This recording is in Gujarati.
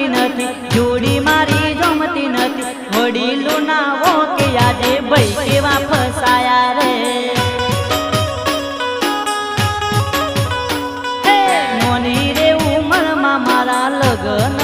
ગમતી નથી, જોડી મારી જમતી નથી, વડીલો ના વો કે આજે ભાઈ કેવા ફસાયા રે। નોની રે ઉંમરમાં મારા લગન